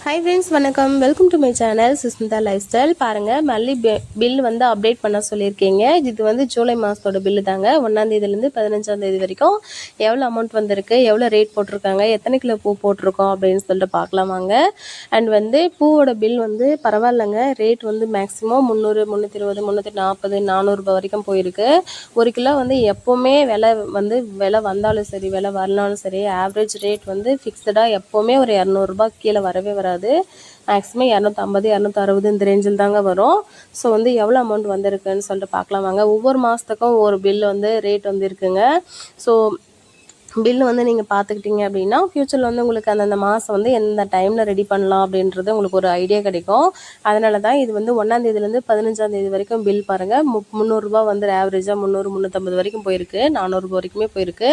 Hi friends, வணக்கம். Welcome to my channel Sushmita life style. பாருங்கள், மல்லி பில் வந்து அப்டேட் பண்ண சொல்லியிருக்கீங்க. இது வந்து ஜூலை மாதத்தோட பில்லு தாங்க. 1ஆந்தேதியிலேருந்து 15ஆந்தேதி வரைக்கும் எவ்வளோ அமௌண்ட் வந்திருக்கு, எவ்வளோ ரேட் போட்டிருக்காங்க, எத்தனை கிலோ பூ போட்டிருக்கோம் அப்படின்னு சொல்லிட்டு பார்க்கலாமாங்க. அண்ட் வந்து பூவோட பில் வந்து பரவாயில்லைங்க. ரேட் வந்து மேக்ஸிமம் 300, 320, 340, 400 வரைக்கும் போயிருக்கு. ஒரு கிலோ வந்து எப்போவுமே விலை வந்தாலும் சரி, விலை வரலாலும் சரி, ஆவரேஜ் ரேட் வந்து ஃபிக்ஸடாக எப்போவுமே ஒரு 200 கீழே வரவே வராது. மேக்ஸிமம் 250, 260 இந்த ரேஞ்சில் தாங்க வரும். ஸோ வந்து எவ்வளோ அமௌண்ட் வந்திருக்குன்னு சொல்லிட்டு பார்க்கலாம் வாங்க. ஒவ்வொரு மாதத்துக்கும் ஒரு பில் வந்து ரேட் வந்து இருக்குங்க. ஸோ பில்லு வந்து நீங்கள் பார்த்துக்கிட்டிங்க அப்படின்னா ஃப்யூச்சரில் வந்து உங்களுக்கு அந்தந்த மாதம் வந்து எந்த டைமில் ரெடி பண்ணலாம் அப்படின்றது உங்களுக்கு ஒரு ஐடியா கிடைக்கும். அதனால தான் இது வந்து 1ஆந்தேதியிலேருந்து 15ஆந்தேதி வரைக்கும் பில் பாருங்கள். 300 வந்து ஆவரேஜாக 300, 350 வரைக்கும் போயிருக்கு, 400 வரைக்குமே போயிருக்கு.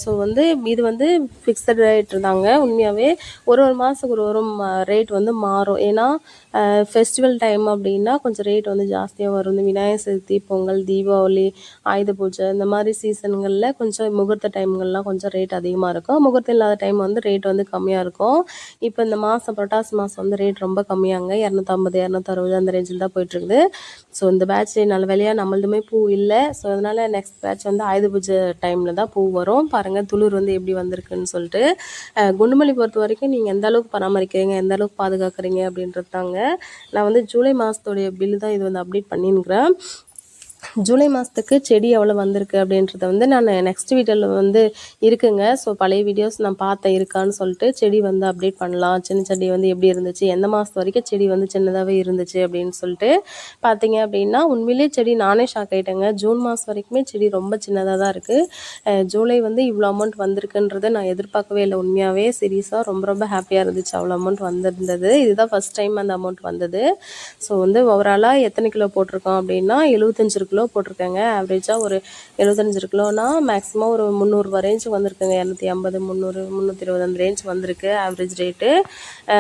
ஸோ வந்து இது வந்து ஃபிக்ஸட் ரேட் தாங்க. உண்மையாகவே ஒரு மாதத்துக்கு ஒரு ரேட் வந்து மாறும். ஏன்னா ஃபெஸ்டிவல் டைம் அப்படின்னா கொஞ்சம் ரேட் வந்து ஜாஸ்தியாக வரும். இந்த விநாயகர் சதுர்த்தி, பொங்கல், தீபாவளி, ஆயுத பூஜை இந்த மாதிரி சீசன்களில் கொஞ்சம் முகூர்த்த டைம்கள்லாம் கொஞ்சம் ரேட் அதிகமாக இருக்கும். முகூர்த்தம் இல்லாத டைம் வந்து ரேட் வந்து கம்மியாக இருக்கும். இப்போ இந்த மாதம் புரட்டாசி மாதம் வந்து ரேட் ரொம்ப கம்மியாங்க. 250, 260 அந்த ரேஞ்சில் தான் போயிட்டுருக்குது. ஸோ இந்த பேட்ச் நல்ல வேலையாக நம்மளதுமே பூ இல்லை. ஸோ அதனால் நெக்ஸ்ட் பேட்ச் வந்து ஆயுத பூஜை டைமில் தான் பூ வரும். பாருங்கள் துளிர் வந்து எப்படி வந்திருக்குன்னு சொல்லிட்டு. குண்டுமல்லி பொறுத்த வரைக்கும் நீங்கள் எந்த அளவுக்கு பராமரிக்கிறீங்க, எந்த அளவுக்கு பாதுகாக்கிறீங்க அப்படின்றது தாங்க. நான் வந்து ஜூலை மாதத்தோடைய பில்லு தான் இது வந்து அப்டேட் பண்ணியிருக்கிறேன். ஜூலை மாதத்துக்கு செடி எவ்வளோ வந்திருக்கு அப்படின்றத வந்து நான் நெக்ஸ்ட் வீடியோவில் வந்து இருக்குங்க. ஸோ பழைய வீடியோஸ் நான் பார்த்தேன் இருக்கான்னு சொல்லிட்டு செடி வந்து அப்டேட் பண்ணலாம். சின்ன செடி வந்து எப்படி இருந்துச்சு, எந்த மாதத்து வரைக்கும் செடி வந்து சின்னதாகவே இருந்துச்சு அப்படின்னு சொல்லிட்டு பார்த்தீங்க அப்படின்னா உண்மையிலேயே செடி நானே ஷாக் ஆகிட்டேங்க. ஜூன் மாதம் வரைக்குமே செடி ரொம்ப சின்னதாக தான் இருக்குது. ஜூலை வந்து இவ்வளோ அமௌண்ட் வந்திருக்குன்றதை நான் எதிர்பார்க்கவே இல்லை. உண்மையாகவே சீரியஸாக ரொம்ப ரொம்ப ஹாப்பியாக இருந்துச்சு அவ்வளோ அமௌண்ட் வந்திருந்தது. இதுதான் ஃபஸ்ட் டைம் அந்த அமௌண்ட் வந்தது. ஸோ வந்து ஓவராலாக எத்தனை கிலோ போட்டிருக்கோம் அப்படின்னா 75 கிலோ போட்டிருக்கேங்க. ஆவரேஜாக ஒரு 75 கிலோனா மேக்ஸிமம் ஒரு 300 ரேஞ்சு வந்திருக்குங்க. 250, 300, 320 அந்த ரேஞ்ச் வந்திருக்கு ஆவரேஜ் ரேட்டு.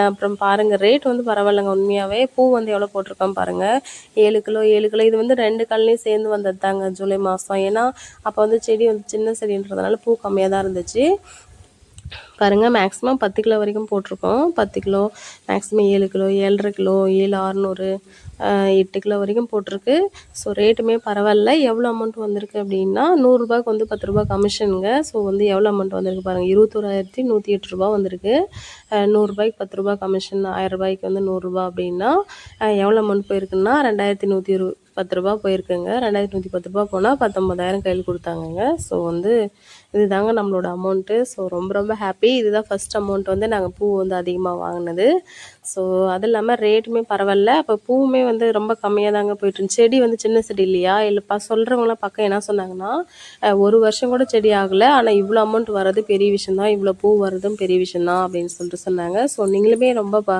அப்புறம் பாருங்கள் ரேட் வந்து பரவாயில்லைங்க. உண்மையாகவே பூ வந்து எவ்வளோ போட்டிருக்கோம் பாருங்கள். 7 கிலோ 7 கிலோ. இது வந்து 2 கல்லையும் சேர்ந்து வந்தது தாங்க ஜூலை மாதம். ஏன்னா அப்போ வந்து செடி வந்து சின்ன செடின்றதுனால பூ கம்மியாக தான் இருந்துச்சு. பாருங்கள் மேக்ஸிமம் 10 கிலோ வரைக்கும் போட்டிருக்கோம். 10 kilo, maximum 7 kilo, 7.5 kilo, 7,600, 8 kilo வரைக்கும் போட்டிருக்கு. ஸோ ரேட்டுமே பரவாயில்ல. எவ்வளோ அமௌண்ட் வந்திருக்கு அப்படின்னா 100 வந்து 10 கமிஷனுங்க. ஸோ வந்து எவ்வளோ அமௌண்ட் வந்திருக்கு பாருங்கள். 21,108 வந்திருக்கு. 100 10 கமிஷன், 1000 வந்து 100 அப்படின்னா எவ்வளோ அமௌண்ட் போயிருக்குன்னா 2,110 போயிருக்குங்க. 2,110 போனால் 19,000 கையில் கொடுத்தாங்கங்க. ஸோ வந்து இதுதாங்க நம்மளோட அமௌண்ட்டு. ஸோ ரொம்ப ரொம்ப ஹாப்பி. இதுதான் ஃபஸ்ட் அமௌண்ட் வந்து நாங்கள் பூ வந்து அதிகமாக வாங்கினது. ஸோ அது இல்லாமல் ரேட்டுமே பரவாயில்ல. அப்போ பூவுமே வந்து ரொம்ப கம்மியாக தாங்க போயிட்டுருந்துச்சு. செடி வந்து சின்ன செடி இல்லையா, இல்லைப்பா சொல்கிறவங்களாம் பக்கம் என்ன சொன்னாங்கன்னா ஒரு வருஷம் கூட செடி ஆகலை, ஆனால் இவ்வளோ அமௌண்ட் வர்றது பெரிய விஷயந்தான், இவ்வளோ பூ வர்றதும் பெரிய விஷயந்தான் அப்படின்னு சொல்லிட்டு சொன்னாங்க. ஸோ நீங்களுமே ரொம்ப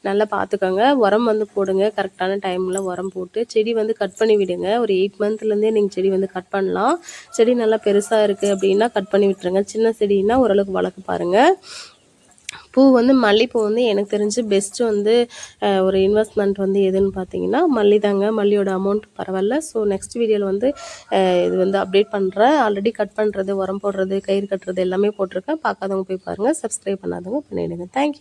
நல்லா பார்த்துக்கோங்க. உரம் வந்து போடுங்க. கரெக்டான டைமில் உரம் போட்டு செடி வந்து கட் பண்ணி விடுங்க. ஒரு 8 மந்த்லேருந்தே நீங்கள் செடி வந்து கட் பண்ணலாம். செடி நல்லா பெருசாக இருக்குது அப்படின்னா கட் பண்ணி விட்டுருங்க. சின்ன செடின்னா ஓரளவுக்கு வளர்க்க பாருங்கள். பூ வந்து மல்லிப்பூ வந்து எனக்கு தெரிஞ்சு பெஸ்ட்டு வந்து ஒரு இன்வெஸ்ட்மெண்ட் வந்து எதுன்னு பார்த்தீங்கன்னா மல்லி தாங்க. மல்லியோட அமௌண்ட் பரவாயில்ல. ஸோ நெக்ஸ்ட் வீடியோவில் வந்து இது வந்து அப்டேட் பண்ணுறேன். ஆல்ரெடி கட் பண்ணுறது, உரம் போடுறது, கயிறு கட்டுறது எல்லாமே போட்டிருக்கேன். பார்க்காதவங்க போய் பாருங்கள். சப்ஸ்கிரைப் பண்ணாதவங்க பண்ணிவிடுங்க. தேங்க்யூ.